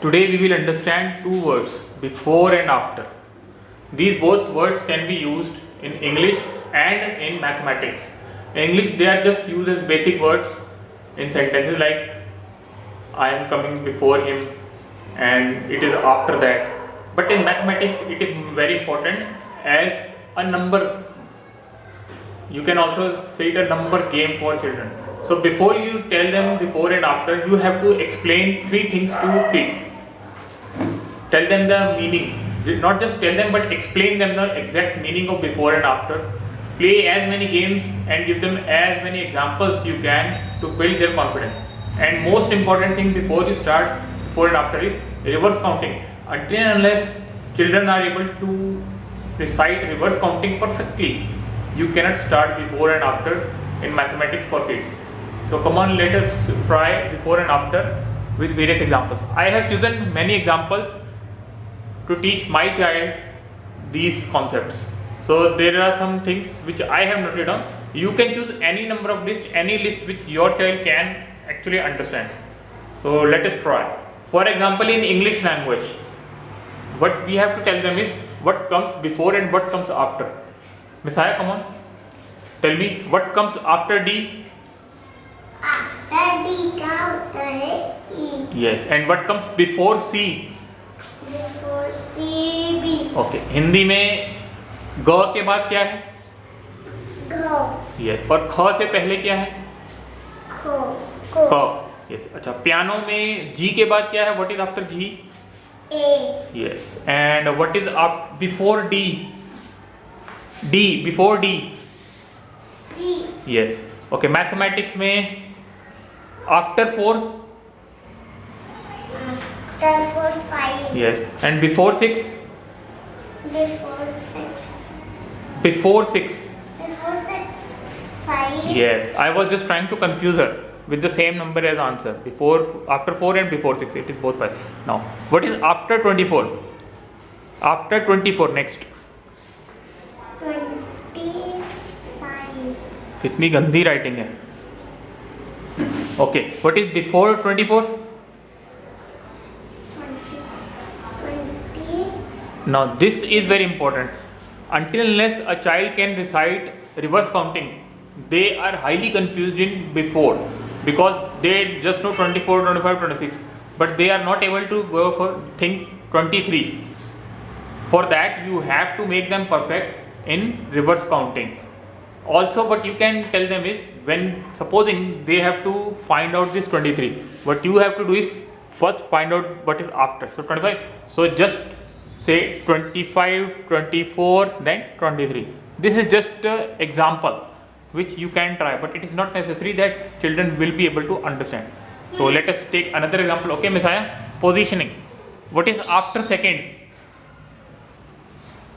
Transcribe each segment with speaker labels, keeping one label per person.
Speaker 1: Today we will understand two words, before and after. These both words can be used in English and in mathematics. In English they are just used as basic words in sentences like I am coming before him and it is after that. But in mathematics it is very important as a number. You can also say it a number game for children. So before you tell them before and after, you have to explain three things to kids. Tell them the meaning, not just tell them but explain them the exact meaning of before and after. Play as many games and give them as many examples you can to build their confidence. And most important thing before you start before and after is reverse counting. Until and unless children are able to recite reverse counting perfectly, you cannot start before and after in mathematics for kids. So come on, let us try before and after with various examples. I have chosen many examples to teach my child these concepts. So there are some things which I have noted down. You can choose any number of list, any list which your child can actually understand. So let us try. For example, in English language, what we have to tell them is what comes before and what comes after. Messiah, come on. Tell me what comes after D.
Speaker 2: After D comes E.
Speaker 1: Yes, and what comes before C?
Speaker 2: Before C, B.
Speaker 1: Okay, Hindi में ग के बाद क्या है?
Speaker 2: Go.
Speaker 1: Yes, और ख से पहले क्या है?
Speaker 2: Go.
Speaker 1: ख. Yes, अच्छा पियानो में G के बाद क्या है? What is after G?
Speaker 2: A.
Speaker 1: Yes, and what is up before D? D before D.
Speaker 2: C.
Speaker 1: Yes, okay. Mathematics में after 4.
Speaker 2: After 4, 5.
Speaker 1: Yes, and before 6.
Speaker 2: Before 6.
Speaker 1: Before 6.
Speaker 2: Before 6, 5.
Speaker 1: Yes, I was just trying to confuse her with the same number as answer. Before, after 4 and before 6, it is both 5. Now, what is after 24? After 24, next.
Speaker 2: 25.
Speaker 1: कितनी गंदी writing है. Okay, what is before 24?
Speaker 2: 20.
Speaker 1: Now, this is very important. Until unless a child can recite reverse counting, they are highly confused in before because they just know 24, 25, 26, but they are not able to go for think 23. For that, you have to make them perfect in reverse counting. Also, what you can tell them is when supposing they have to find out this 23, what you have to do is first find out what is after. So 25. So just say 25, 24, then 23. This is just an example which you can try, but it is not necessary that children will be able to understand. So let us take another example. Okay, Messiah, positioning. What is after second?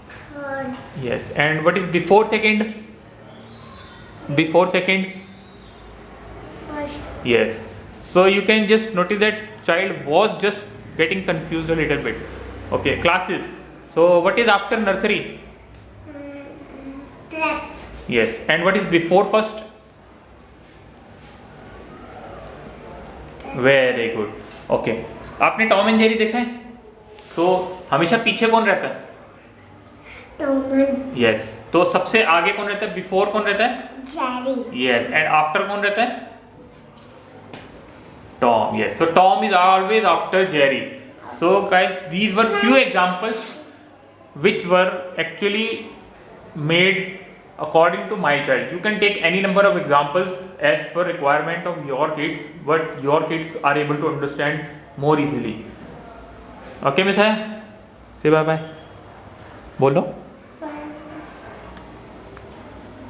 Speaker 2: Third.
Speaker 1: Yes, and what is before second? Before second?
Speaker 2: First.
Speaker 1: Yes. So you can just notice that child was just getting confused a little bit. Okay, classes. So what is after nursery?
Speaker 2: Prep.
Speaker 1: Yes, and what is before first? Very good. Okay, आपने Tom and Jerry देखा है? सो हमेशा पीछे कौन रहता है?
Speaker 2: Tom.
Speaker 1: Yes. तो सबसे आगे कौन रहता है? बिफोर कौन रहता है?
Speaker 2: Jerry.
Speaker 1: यस. एंड आफ्टर कौन रहता है? Tom. Yes. So Tom is always after Jerry. So guys, these were few examples which were actually made according to my child. You can take any number of examples as per requirement of your kids, but your kids are able to understand more easily. Okay, Miss? Say bye bye. बोलो.